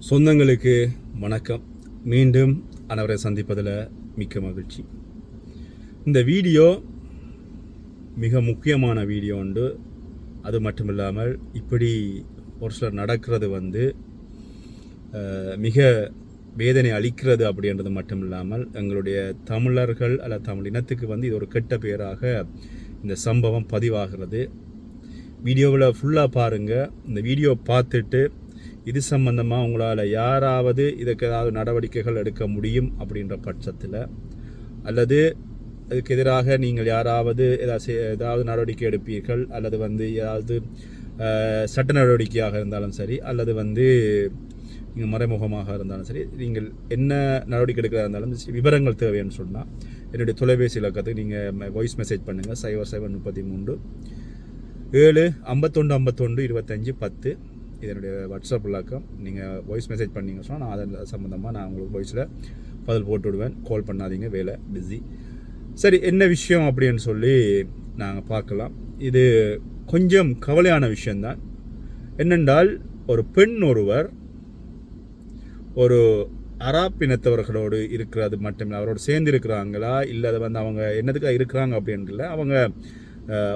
சொந்தங்களுக்கு வணக்கம். மீண்டும் அனைவரை சந்திப்பதில் மிக்க மகிழ்ச்சி. இந்த வீடியோ மிக முக்கியமான வீடியோ உண்டு. அது மட்டும் இல்லாமல் இப்படி ஒரு சிலர் நடக்கிறது மிக வேதனை அளிக்கிறது அப்படின்றது மட்டும் இல்லாமல் எங்களுடைய தமிழர்கள் அல்ல தமிழ் இனத்துக்கு இது ஒரு கெட்ட பெயராக இந்த சம்பவம் பதிவாகிறது. வீடியோவில் ஃபுல்லாக பாருங்கள். இந்த வீடியோ பார்த்துட்டு இது சம்பந்தமாக உங்களால் யாராவது இதுக்கு ஏதாவது நடவடிக்கைகள் எடுக்க முடியும் அப்படின்ற பட்சத்தில், அல்லது அதுக்கு எதிராக நீங்கள் யாராவது ஏதாவது நடவடிக்கை எடுப்பீர்கள், அல்லது ஏதாவது சட்ட நடவடிக்கையாக இருந்தாலும் சரி, அல்லது நீங்கள் மறைமுகமாக இருந்தாலும் சரி, நீங்கள் என்ன நடவடிக்கை எடுக்கிறதா இருந்தாலும் விவரங்கள் தேவைன்னு சொன்னால் என்னுடைய தொலைபேசி இலக்கத்துக்கு நீங்கள் வாய்ஸ் மெசேஜ் பண்ணுங்கள். 0733 7 51 51 25 10. இதனுடைய வாட்ஸ்அப் இலக்கம். நீங்கள் வாய்ஸ் மெசேஜ் பண்ணிங்க சொன்னால் நான் அதன் சம்மந்தமாக நான் உங்களுக்கு வாய்ஸில் பதில் போட்டு விடுவேன். கால் பண்ணாதீங்க, வேலை பிஸி. சரி, என்ன விஷயம் அப்படின்னு சொல்லி நாங்கள் பார்க்கலாம். இது கொஞ்சம் கவலையான விஷயந்தான். என்னென்றால், ஒரு பெண் ஒருவர் ஒரு அராப் இனத்தவர்களோடு இருக்கிறது மட்டுமில்லை, அவரோடு சேர்ந்து இருக்கிறாங்களா இல்லை அதை அவங்க என்னதுக்காக இருக்கிறாங்க அப்படின்றல, அவங்க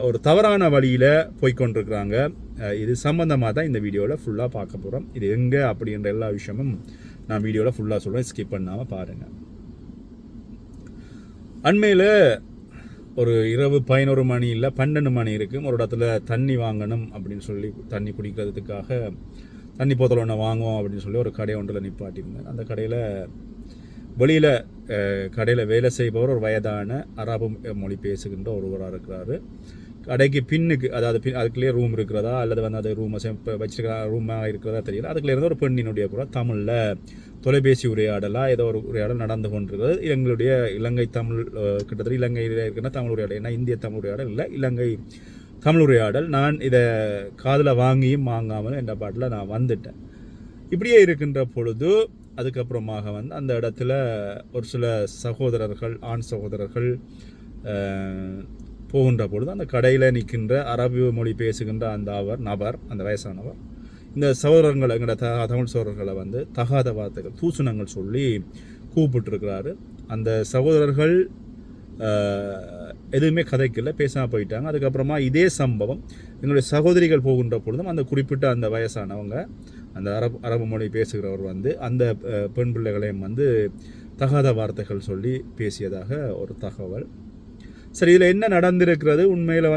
ஒரு தவறான வழியில் போய்கொண்டிருக்கிறாங்க. இது சம்மந்தமாக தான் இந்த வீடியோவில் ஃபுல்லாக பார்க்க போகிறோம். இது எங்கே அப்படின்ற எல்லா விஷயமும் நான் வீடியோவில் ஃபுல்லாக சொல்கிறேன், ஸ்கிப் பண்ணாமல் பாருங்கள். அண்மையில் ஒரு இரவு 11 மணி இல்லை 12 மணி இருக்கும். ஒரு இடத்துல தண்ணி வாங்கணும் அப்படின்னு சொல்லி, தண்ணி குடிக்கிறதுக்காக தண்ணி போத்தல் ஒன்று வாங்குவோம் அப்படின்னு சொல்லி ஒரு கடை ஒன்றில் நிப்பாட்டியிருந்தேன். அந்த கடையில் வெளியில் கடையில் வேலை செய்பவர் ஒரு வயதான அரபு மொழி பேசுகின்ற ஒருவராக இருக்கிறாரு. கடைக்கு பின்னுக்கு, அதாவது அதுக்குள்ளேயே ரூம் இருக்கிறதா அல்லது அது ரூமை வச்சிருக்கிற ரூமாக இருக்கிறதா தெரியல, அதுக்குள்ளே இருந்து ஒரு பெண்ணினுடைய கூட தமிழில் தொலைபேசி உரையாடலாக ஏதோ ஒரு உரையாடல் நடந்து கொண்டிருக்கிறது. எங்களுடைய இலங்கை தமிழ், கிட்டத்தட்ட இலங்கையில் இருக்கிற தமிழ் உரையாடல், ஏன்னா இந்திய தமிழ் உரையாடல் இல்லை, இலங்கை தமிழ் உரையாடல். நான் இதை காதில் வாங்கியும் வாங்காமலும் என்ற பாட்டில் நான் வந்துட்டேன். இப்படியே இருக்கின்ற பொழுது அதுக்கப்புறமாக அந்த இடத்துல ஒரு சில சகோதரர்கள், ஆண் சகோதரர்கள் போகின்ற பொழுது அந்த கடையில் நிற்கின்ற அரபு மொழி பேசுகின்ற அந்த வயசானவர் இந்த சகோதரர்களை, எங்களோட தமிழ் சகோதரர்களை தகாத வார்த்தைகள், தூசணங்கள் சொல்லி கூப்பிட்டுருக்கிறாரு. அந்த சகோதரர்கள் எதுவுமே கதைக்கல, பேசாமல் போயிட்டாங்க. அதுக்கப்புறமா இதே சம்பவம் எங்களுடைய சகோதரிகள் போகின்ற பொழுதும் அந்த குறிப்பிட்ட அந்த வயசானவங்க, அந்த அரபு மொழி பேசுகிறவர் அந்த பெண் பிள்ளைகளையும் தகாத வார்த்தைகள் சொல்லி பேசியதாக ஒரு தகவல். சரி, இதில் என்ன நடந்திருக்கிறது, உண்மையில்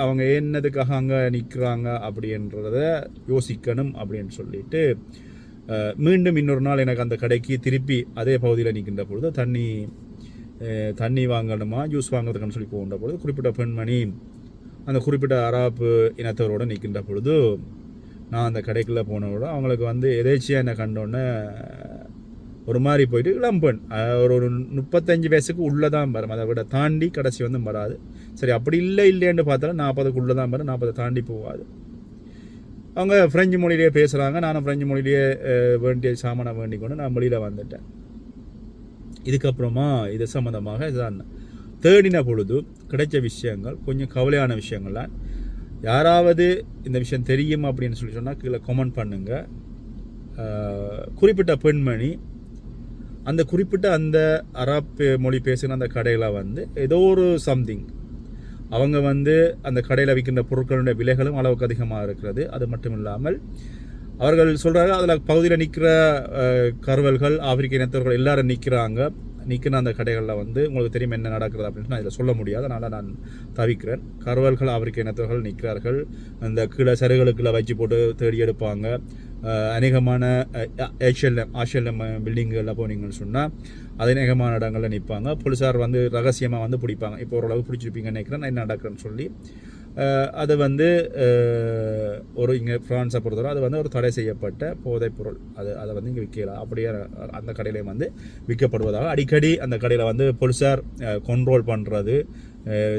அவங்க என்னதுக்காக அங்கே நிற்கிறாங்க அப்படின்றத யோசிக்கணும் அப்படின்னு சொல்லிட்டு மீண்டும் இன்னொரு நாள் எனக்கு அந்த கடைக்கு திருப்பி அதே பகுதியில் நிற்கின்ற பொழுது தண்ணி வாங்கணுமா ஜூஸ் வாங்குறதுக்குன்னு சொல்லி போகின்ற பொழுது குறிப்பிட்ட பெண்மணி அந்த குறிப்பிட்ட அராப்பு இனத்தவரோடு நிற்கின்ற பொழுது நான் அந்த கடைக்குள்ளே போனவோட அவங்களுக்கு எதேச்சியாக என்ன கண்டோன்னே ஒரு மாதிரி போயிட்டு, இளம்பெண், ஒரு 35 வயசுக்கு உள்ளே தான் வரும், அதை விட தாண்டி கடைசி வராது. சரி, அப்படி இல்லைன்னு பார்த்தாலும் 40க்குள்ளே தான் வரும், 40 தாண்டி போகாது. அவங்க ஃப்ரெஞ்சு மொழியிலேயே பேசுகிறாங்க. நானும் ஃப்ரெஞ்சு மொழியிலேயே வேண்டிய சாமானை வேண்டிக்கொண்டு நான் மொழியில் வந்துட்டேன். இதுக்கப்புறமா இது சம்மந்தமாக இதான் தேடின பொழுது கிடைச்ச விஷயங்கள் கொஞ்சம் கவலையான விஷயங்கள்லாம். யாராவது இந்த விஷயம் தெரியும் அப்படின்னு சொல்லி சொன்னால் கீழே கமெண்ட் பண்ணுங்கள். குறிப்பிட்ட பெண்மணி அந்த குறிப்பிட்ட அந்த அரப் மொழி பேசுகிற அந்த கடையில் ஏதோ ஒரு சம்திங் அவங்க அந்த கடையில் விற்கின்ற பொருட்களுடைய விலைகளும் அளவுக்கு அதிகமாக இருக்கிறது. அது மட்டும் இல்லாமல் அவர்கள் சொல்கிறாங்க, அதில் பகுதியில் நிற்கிற கருவல்கள், ஆப்பிரிக்க இனத்தவர்கள் எல்லாரும் நிற்கிற அந்த கடைகளில் உங்களுக்கு தெரியும் என்ன நடக்கிறது அப்படின்னு நான் இதில் சொல்ல முடியாது, அதனால் நான் தவிக்கிறேன். கருவல்கள், ஆப்பிரிக்க இனத்தவர்கள் நிற்கிறார்கள். அந்த கீழே சருகளுக்குள்ளே வச்சு போட்டு தேடி எடுப்பாங்க. அநேகமான ஆஸ்திரேலியம் பில்டிங்குகளில் போனீங்கன்னு சொன்னால் அது அநேகமான இடங்களில் நிற்பாங்க. போலீஸார் ரகசியமாக பிடிப்பாங்க. இப்போ ஓரளவு பிடிச்சிருப்பீங்கன்னு நினைக்கிறேன். நான் என்ன நடக்கிறேன்னு சொல்லி அது ஒரு இங்கே ஃப்ரான்ஸை பொறுத்தவரை அது ஒரு தடை செய்யப்பட்ட போதைப் பொருள். அதை இங்கே விற்கலாம். அப்படியே அந்த கடையிலையும் விற்கப்படுவதாக அடிக்கடி அந்த கடையில் போலீஸார் கண்ட்ரோல் பண்ணுறது,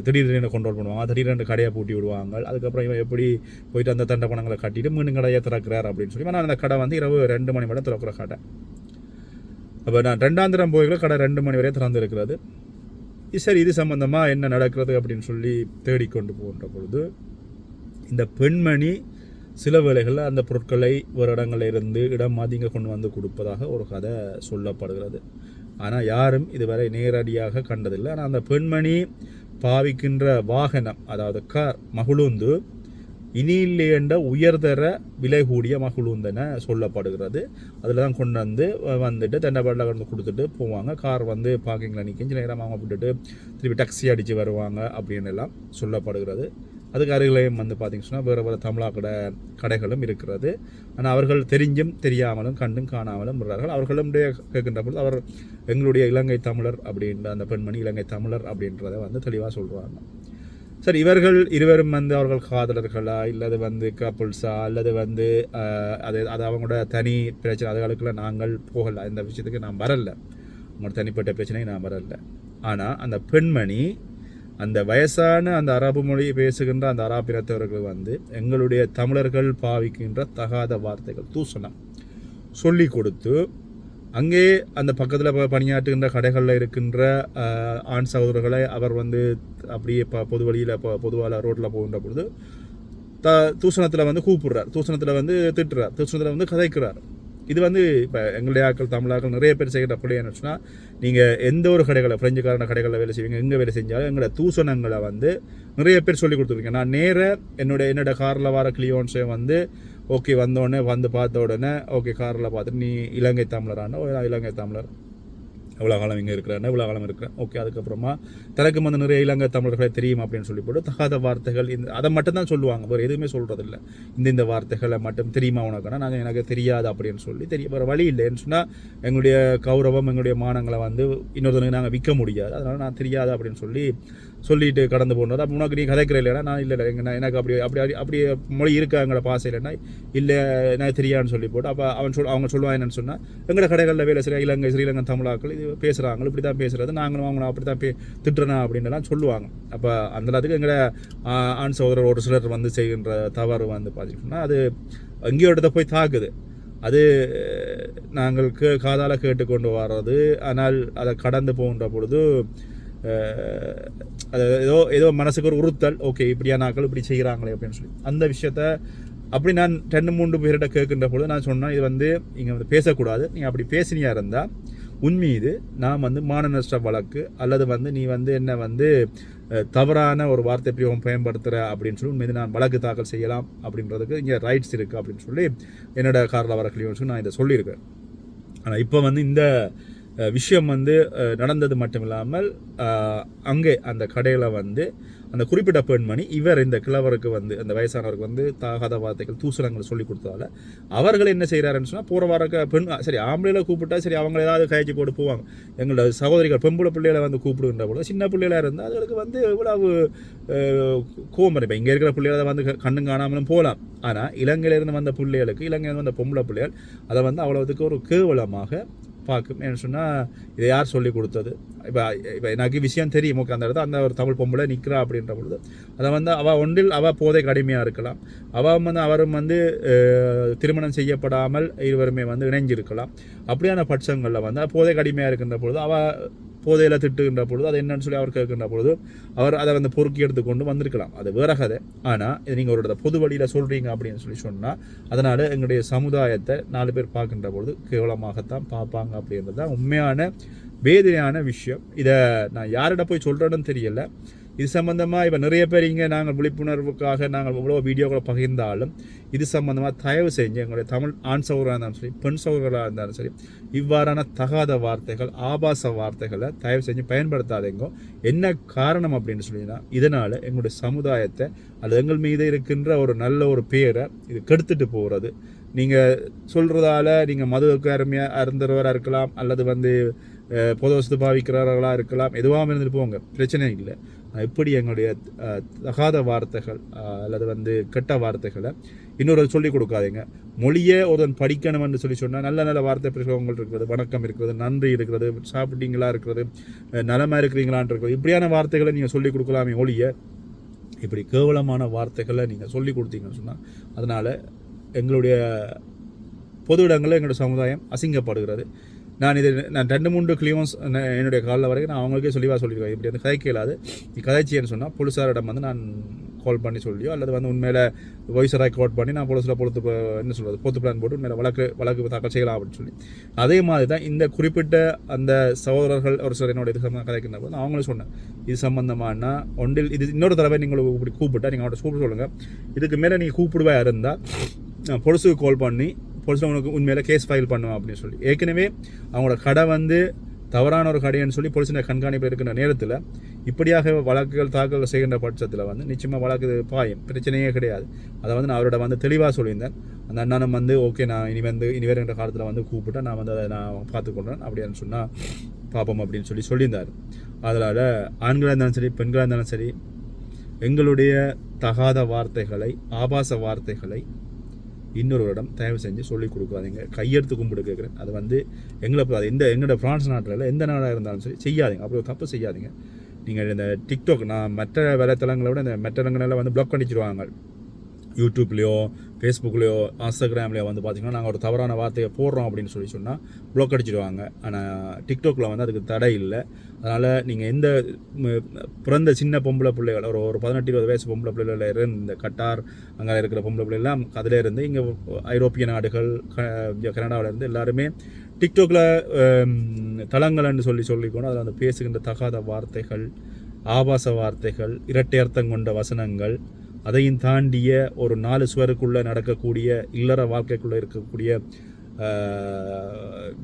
திடீர்னு கண்ட்ரோல் பண்ணுவாங்க, திடீர்னு கடையை பூட்டி விடுவாங்க. அதுக்கப்புறம் இவன் எப்படி போயிட்டு அந்த தண்டை பணங்களை கட்டிட்டு மீண்டும் கடையை திறக்கிறார் அப்படின்னு சொல்லி. ஆனால் அந்த கடை இரவு 2 மணி மட்டும் திறக்கிற கடை. அப்போ நான் 2ஆம் தரம் போய்களை கடை 2 மணி வரையும் திறந்து இருக்கிறது. சரி, இது சம்மந்தமாக என்ன நடக்கிறது அப்படின்னு சொல்லி தேடிக்கொண்டு போகின்ற பொழுது இந்த பெண்மணி சில வேளைகளில் அந்த பொருட்களை ஒரு இடங்களிலிருந்து இடம் மாதிங்க கொண்டு வந்து கொடுப்பதாக ஒரு கதை சொல்லப்படுகிறது. ஆனால் யாரும் இதுவரை நேரடியாக கண்டதில்லை. ஆனால் அந்த பெண்மணி பாவிக்கின்ற வாகனம், அதாவது கார் மகுழுந்து இனியிலேண்ட உயர்தர விலை கூடிய மகுழுந்தென சொல்லப்படுகிறது. அதில் தான் கொண்டு வந்துட்டு தென்னப்பாட்டில் கொண்டு கொடுத்துட்டு போவாங்க. கார் வந்து பார்க்கிங்கில் நிற்கிஞ்சு நேரம் அவங்க விட்டுட்டு திருப்பி டாக்ஸி அடித்து வருவாங்க அப்படின்னு எல்லாம் சொல்லப்படுகிறது. அதுக்கு அருகிலையும் வந்து பார்த்திங்கன்னு சொன்னால் வேறு தமிழா கடைகளும் இருக்கிறது. ஆனால் அவர்கள் தெரிஞ்சும் தெரியாமலும் கண்டும் காணாமலும் விடுறார்கள். அவர்களுடைய கேட்கின்ற பொழுது அவர் எங்களுடைய இலங்கை தமிழர் அப்படின்ற அந்த பெண்மணி இலங்கை தமிழர் அப்படின்றத வந்து தெளிவாக சொல்கிறாங்க. சரி, இவர்கள் இருவரும் வந்து அவர்கள் காதலர்களா இல்லது வந்து கப்புள்ஸா அல்லது வந்து அது அவங்களோட தனி பிரச்சனை, அதுகளுக்குலாம் நாங்கள் போகலை. இந்த விஷயத்துக்கு நான் வரல, அவங்களோட தனிப்பட்ட பிரச்சனைக்கு நான் வரல. ஆனால் அந்த பெண்மணி அந்த வயசான அந்த அரபு மொழி பேசுகின்ற அந்த அராபினத்தவர்கள் வந்து எங்களுடைய தமிழர்கள் பாவிக்கின்ற தகாத வார்த்தைகள் தூசணம் சொல்லி கொடுத்து அங்கே அந்த பக்கத்தில் பணியாற்றுகின்ற கடைகளில் இருக்கின்ற ஆண் சகோதரர்களை அவர் வந்து அப்படியே பொது வழியில் பொதுவாக ரோட்டில் போகின்ற பொழுது தூசணத்தில் வந்து கூப்பிடுறார், தூசணத்தில் வந்து திட்டுறார், தூசணத்தில் வந்து கதைக்கிறார். இது வந்து இப்போ எங்களுடைய ஆக்கள் தமிழாக்கள் நிறைய பேர் செய்கிற அப்படி என்ன சொன்னால், நீங்கள் எந்த ஒரு கடைகளை ஃப்ரெஞ்சுக்காரன கடைகளில் வேலை செய்வீங்க, எங்கே வேலை செஞ்சாலும் எங்களோட தூசணங்களை வந்து நிறைய பேர் சொல்லி கொடுத்துருக்கேன். நான் என்னோட காரில் வர கிளியோன்ஸை வந்து ஓகே வந்தோடனே வந்து பார்த்த உடனே ஓகே காரில் பார்த்துட்டு நீ இலங்கை தமிழரான இலங்கை தமிழர் எவ்வளோ காலம் இங்கே இருக்கிறாருன்னா இவ்வளோ காலம் இருக்கிறேன் ஓகே. அதுக்கப்புறமா தனக்கு வந்து நிறைய இலங்கை தமிழர்களை தெரியும் அப்படின்னு சொல்லி போட்டு தகாத வார்த்தைகள் அதை மட்டும்தான் சொல்லுவாங்க, வேறு எதுவுமே சொல்கிறதில்ல. இந்த வார்த்தைகளை மட்டும் தெரியுமா உனக்குன்னா நாங்கள் எனக்கு தெரியாது அப்படின்னு சொல்லி வேறு வழி இல்லைன்னு சொன்னால் எங்களுடைய கௌரவம் எங்களுடைய மானங்களை வந்து இன்னொருத்தனுக்கு நாங்கள் விற்க முடியாது. அதனால் நான் தெரியாது அப்படின்னு சொல்லிட்டு கடந்து போடுறது. அப்போ உனக்கு நீ கதைக்கிற இல்லைன்னா நான் இல்லை எனக்கு அப்படி மொழி இருக்கா எங்களோட பாசை இல்லைன்னா இல்லை எனக்கு தெரியாதுன்னு சொல்லி போட்டு அப்போ அவங்க சொல்லுவாங்க என்னன்னு சொன்னால் எங்களோட கடைகளில் வேலை செய்கிற இலங்கை ஸ்ரீலங்கை தமிழாக்கள் இது பேசுகிறாங்க, இப்படி தான் பேசுகிறது, நாங்களும் அவங்கள அப்படி தான் திட்டுறனா அப்படின்லாம் சொல்லுவாங்க. அப்போ அந்த நேரத்துக்கு எங்களை ஆண் சகோதரர் ஒரு சிலர் வந்து செய்கின்ற தவறு வந்து பார்த்திங்கன்னா அது எங்கேயோ இடத்த போய் தாக்குது. அது நாங்கள் காதால் கேட்டுக்கொண்டு வர்றது. ஆனால் அதை கடந்து போகின்ற பொழுது அது ஏதோ மனசுக்கு ஒரு உறுத்தல், ஓகே இப்படியான நாட்கள் இப்படி செய்கிறாங்களே அப்படின்னு சொல்லி அந்த விஷயத்த அப்படி நான் 2-3 பேர்கிட்ட கேட்கின்ற பொழுது நான் சொன்னேன், இது வந்து இங்கே வந்து பேசக்கூடாது, நீங்கள் அப்படி பேசினியா இருந்தால் உன்மீது நான் வந்து மான நஷ்ட வழக்கு அல்லது வந்து நீ வந்து என்ன வந்து தவறான ஒரு வார்த்தை பிரயோகம் பயன்படுத்துகிற அப்படின்னு சொல்லி உண்மையை நான் வழக்கு தாக்கல் செய்யலாம் அப்படின்றதுக்கு இங்கே ரைட்ஸ் இருக்குது அப்படின்னு சொல்லி என்னோட காரில் வர கிளியோன்னு நான் இதை சொல்லியிருக்கேன். ஆனால் இப்போ வந்து இந்த விஷயம் வந்து நடந்தது மட்டும் இல்லாமல் அங்கே அந்த கடையில் வந்து அந்த குறிப்பிட்ட பெண்மணி இவர் இந்த கிழவருக்கு வந்து அந்த வயசானவருக்கு வந்து தகாத வார்த்தைகள் தூசணங்கள் சொல்லி கொடுத்ததால அவர்கள் என்ன செய்கிறாருன்னு சொன்னால் போகிற வார சரி ஆம்பளையில கூப்பிட்டா சரி அவங்க ஏதாவது கழிச்சு போட்டு போவாங்க. எங்களோட சகோதரிகள் பெம்புளை பிள்ளைகளை வந்து கூப்பிடுகின்ற போது சின்ன பிள்ளைகளாக இருந்தால் அதுகளுக்கு வந்து இவ்வளவு கோமம். இப்போ இங்கே இருக்கிற பிள்ளைகளை வந்து கண்ணும் காணாமலும் போகலாம். ஆனால் இலங்கையிலிருந்து வந்த பிள்ளைகளுக்கு இலங்கையிலிருந்து வந்த பொம்பளை பிள்ளைகள் அதை வந்து அவ்வளவுக்கு ஒரு கேவலமாக பார்க்கும். என்ன சொன்னால் இதை யார் சொல்லி கொடுத்தது? இப்போ எனக்கு விஷயம் தெரியும், ஓகே அந்த இடத்துல அந்த ஒரு தமிழ் பொம்பளை நிற்கிறா அப்படின்ற பொழுது அதை வந்து அவள் போதைக்கு அடிமையாக இருக்கலாம், அவரும் வந்து திருமணம் செய்யப்படாமல் இருவருமே வந்து இணைஞ்சிருக்கலாம். அப்படியான பட்சங்களில் வந்து போதைக்கு அடிமையாக இருக்கின்ற பொழுது அவள் போதையில் திட்டுகின்ற பொழுது அது என்னன்னு சொல்லி அவர் கேட்கின்ற பொழுது அவர் அதை வந்து பொறுக்கி எடுத்துக்கொண்டு வந்திருக்கலாம், அது வேற கதை. ஆனால் இது நீங்கள் ஒரு பொது வழியில் சொல்கிறீங்க அப்படின்னு சொல்லி சொன்னால் அதனால் எங்களுடைய சமுதாயத்தை 4 பேர் பார்க்கின்ற பொழுது கேவலமாகத்தான் பார்ப்பாங்க அப்படின்றது தான் உண்மையான வேதனையான விஷயம். இதை நான் யாரிட போய் சொல்கிறேன்னு தெரியல. இது சம்மந்தமாக இப்போ நிறைய பேர் இங்கே நாங்கள் விழிப்புணர்வுக்காக நாங்கள் இவ்வளோ வீடியோக்களை பகிர்ந்தாலும் இது சம்மந்தமாக தயவு செஞ்சு எங்களுடைய தமிழ் ஆண் சகோதராக இருந்தாலும் சரி பெண் சகோதரர்களாக இருந்தாலும் சரி இவ்வாறான தகாத வார்த்தைகள் ஆபாச வார்த்தைகளை தயவு செஞ்சு பயன்படுத்தாதீங்க. என்ன காரணம் அப்படின்னு சொல்லினா இதனால் எங்களுடைய சமுதாயத்தை அல்லது எங்கள் மீது இருக்கின்ற ஒரு நல்ல ஒரு பேரை இது கெடுத்துட்டு போகிறது. நீங்கள் சொல்கிறதால நீங்கள் மதுவுக்கு அருமையாக அருந்தவராக இருக்கலாம் அல்லது வந்து பொது வசதி பாவிக்கிறவர்களாக இருக்கலாம், எதுவாக இருந்துட்டு போங்க, பிரச்சனை இல்லை. எப்படி எங்களுடைய தகாத வார்த்தைகள் அல்லது வந்து கெட்ட வார்த்தைகளை இன்னொரு சொல்லிக் கொடுக்காதீங்க. மொழியை ஒருவன் படிக்கணும் என்று சொல்லி சொன்னால் நல்ல நல்ல வார்த்தை பிரயோகங்கள் இருக்கிறது, வணக்கம் இருக்கிறது, நன்றி இருக்கிறது, சாப்பிட்டீங்களா இருக்கிறது, நலமாக இருக்கிறீங்களான் இருக்கிறது, இப்படியான வார்த்தைகளை நீங்கள் சொல்லிக் கொடுக்கலாமே ஒழிய இப்படி கேவலமான வார்த்தைகளை நீங்கள் சொல்லிக் கொடுத்தீங்கன்னு சொன்னால் அதனால் எங்களுடைய பொது இடங்களில் எங்களுடைய சமுதாயம் அசிங்கப்படுகிறது. நான் 2-3 கிளியோன்ஸ் என்னுடைய காலில் வரைக்கும் நான் அவங்களுக்கே சொல்லியிருக்கேன், இப்படி வந்து கதைக்க இயலாது, நீ கதைச்சியன்னு சொன்னால் போலீஸாரிடம் வந்து நான் கால் பண்ணி சொல்லியோ அல்லது வந்து உண்மையில வாய்ஸை ரெக்கார்ட் பண்ணி நான் போலீஸில் என்ன சொல்கிறது பொத்து பிளான் போட்டு உண்மையில வழக்கு தாக்கல் செய்யலாம் அப்படின்னு சொல்லி அதே மாதிரி தான் இந்த குறிப்பிட்ட அந்த சகோதரர்கள் ஒரு சிலர் என்னோட இது சம்பந்தம் கதைக்கின்ற போது அவங்களும் சொன்னேன் இது சம்பந்தமானா ஒன்றில் இது இன்னொரு தடவை நீங்கள் இப்படி கூப்பிட்டா நீங்கள் அவங்கள்ட்ட கூப்பிட்டு சொல்லுங்கள் இதுக்கு மேலே நீங்கள் கூப்பிடுவா இருந்தால் பொலிஸுக்கு கால் பண்ணி பொலிஸில் உனக்கு உண்மையில கேஸ் ஃபைல் பண்ணுவேன் அப்படின்னு சொல்லி ஏற்கனவே அவங்களோட கடை வந்து தவறான ஒரு கடைன்னு சொல்லி போலீஸின் கண்காணிப்பில் இருக்கிற நேரத்தில் இப்படியாக வழக்குகள் தாக்கல் செய்கின்ற பட்சத்தில் வந்து நிச்சயமாக வழக்கு பாயும் பிரச்சனையே கிடையாது அதை வந்து நான் அவரோட வந்து தெளிவாக சொல்லியிருந்தேன் அந்த அண்ணனும் வந்து ஓகே நான் இனி வேறு என்ற காலத்தில் வந்து கூப்பிட்டா நான் வந்து அதை நான் பார்த்துக்கொள்கிறேன் அப்படின்னு சொன்னால் பார்ப்போம் அப்படின்னு சொல்லியிருந்தார். அதனால் ஆண்களாக இருந்தாலும் சரி பெண்களாக இருந்தாலும் சரி எங்களுடைய தகாத வார்த்தைகளை ஆபாச வார்த்தைகளை இன்னொருவரிடம் தயவு செஞ்சு சொல்லிக் கொடுக்காதீங்க. கையெடுத்து கும்பிட்டு கேட்குறேன். அது வந்து எங்களை அது எங்களோட ஃப்ரான்ஸ் நாட்டில் எந்த நாடாக இருந்தாலும் சரி செய்யாதீங்க. அப்படி ஒரு தப்பு செய்யாதீங்க. நீங்கள் இந்த டிக்டாக் நான் மற்ற வலைத்தளங்களை விட இந்த மற்ற இடங்களெல்லாம் வந்து பிளாக் பண்ணிச்சிருவாங்க. யூடியூப்லேயோ ஃபேஸ்புக்லேயோ இன்ஸ்டாகிராம்லேயோ வந்து பார்த்திங்கன்னா நாங்கள் ஒரு தவறான வார்த்தையை போடுறோம் அப்படின்னு சொன்னால் ப்ளாக் அடிச்சிடுவாங்க. ஆனால் டிக்டாக்ல வந்து அதுக்கு தடை இல்லை. அதனால் நீங்கள் எந்த பிறந்த சின்ன பொம்பளை பிள்ளைகள் ஒரு 18-20 வயசு பொம்பளை பிள்ளைகள் இருந்து இந்த கட்டார் அங்கே இருக்கிற பொம்பளை பிள்ளைகள்லாம் அதில் இருந்து இங்கே ஐரோப்பிய நாடுகள் கனடாவில் இருந்து எல்லாருமே டிக்டாக்ல தளங்கள்னு சொல்லிக்கணும். அதில் வந்து பேசுகின்ற தகாத வார்த்தைகள் ஆபாச வார்த்தைகள் இரட்டை அர்த்தம் கொண்ட வசனங்கள் அதையும் தாண்டிய ஒரு 4 சுவருக்குள்ளே நடக்கக்கூடிய இல்லற வாழ்க்கைக்குள்ளே இருக்கக்கூடிய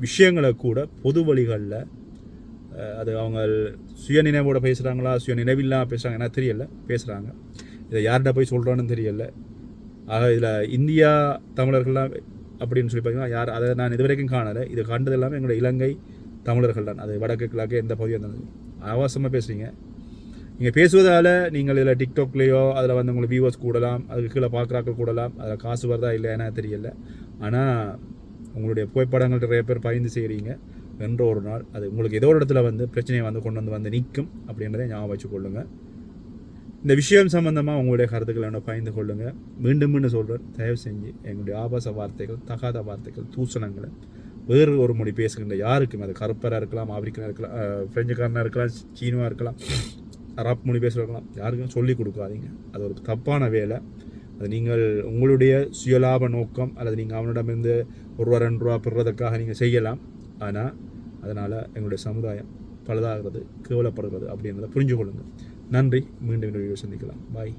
விஷயங்களை கூட பொது வழிகளில் அது அவங்க சுயநினைவோட பேசுகிறாங்களா சுயநினைவில்லாம் பேசுகிறாங்க என்ன தெரியல பேசுகிறாங்க. இதை யார்கிட்ட போய் சொல்கிறோன்னு தெரியல. ஆக இதில் இந்தியா தமிழர்கள்லாம் அப்படின்னு சொல்லி பார்த்தீங்கன்னா யார் அதை நான் இது வரைக்கும் காணலை. இது கண்டது எல்லாமே எங்களோட இலங்கை தமிழர்கள் தான். அது வடக்கு கிழக்கு எந்த பகுதியாக இருந்தாலும் ஆபாசமாக பேசுகிறீங்க. நீங்கள் பேசுவதால் நீங்கள் இதில் டிக்டாக்லேயோ அதில் வந்து உங்களுக்கு வியூவர்ஸ் கூடலாம், அதுக்கு கீழே பார்க்குறாக்கள் கூடலாம், அதில் காசு வருதா இல்லை ஏன்னா தெரியல. ஆனால் உங்களுடைய புகைப்படங்கள் நிறைய பேர் பயந்து செய்கிறீங்க என்ற ஒரு நாள் அது உங்களுக்கு ஏதோ ஒரு இடத்துல வந்து பிரச்சனையை வந்து கொண்டு வந்து நிற்கும் அப்படின்றதை ஞாபகம் வச்சு கொள்ளுங்கள். இந்த விஷயம் சம்மந்தமாக உங்களுடைய கருத்துக்களை என்ன பயந்து கொள்ளுங்கள். மீண்டும் சொல்கிறேன், தயவு செஞ்சு எங்களுடைய ஆபாச வார்த்தைகள் தகாத வார்த்தைகள் தூசணங்களை வேறு ஒரு மொழி பேசுகின்ற யாருக்கும் அது கருப்பராக இருக்கலாம், ஆப்பிரிக்கனாக இருக்கலாம், பிரெஞ்சுக்காரனாக இருக்கலாம், சீனுவாக இருக்கலாம், அரப் மொழி பேசுகிறக்கலாம், யாருக்கும் சொல்லிக் கொடுக்காதீங்க. அது ஒரு தப்பான வேலை. அது நீங்கள் உங்களுடைய சுயலாப நோக்கம் அல்லது நீங்கள் அவனிடமிருந்து ₹1-2 பெறுறதுக்காக நீங்கள் செய்யலாம். ஆனால் அதனால் எங்களுடைய சமுதாயம் பழுதாகிறது கேவலப்படுகிறது அப்படின்றத புரிஞ்சு கொள்ளுங்கள். நன்றி. மீண்டும் வீடியோ சந்திக்கலாம். பாய்.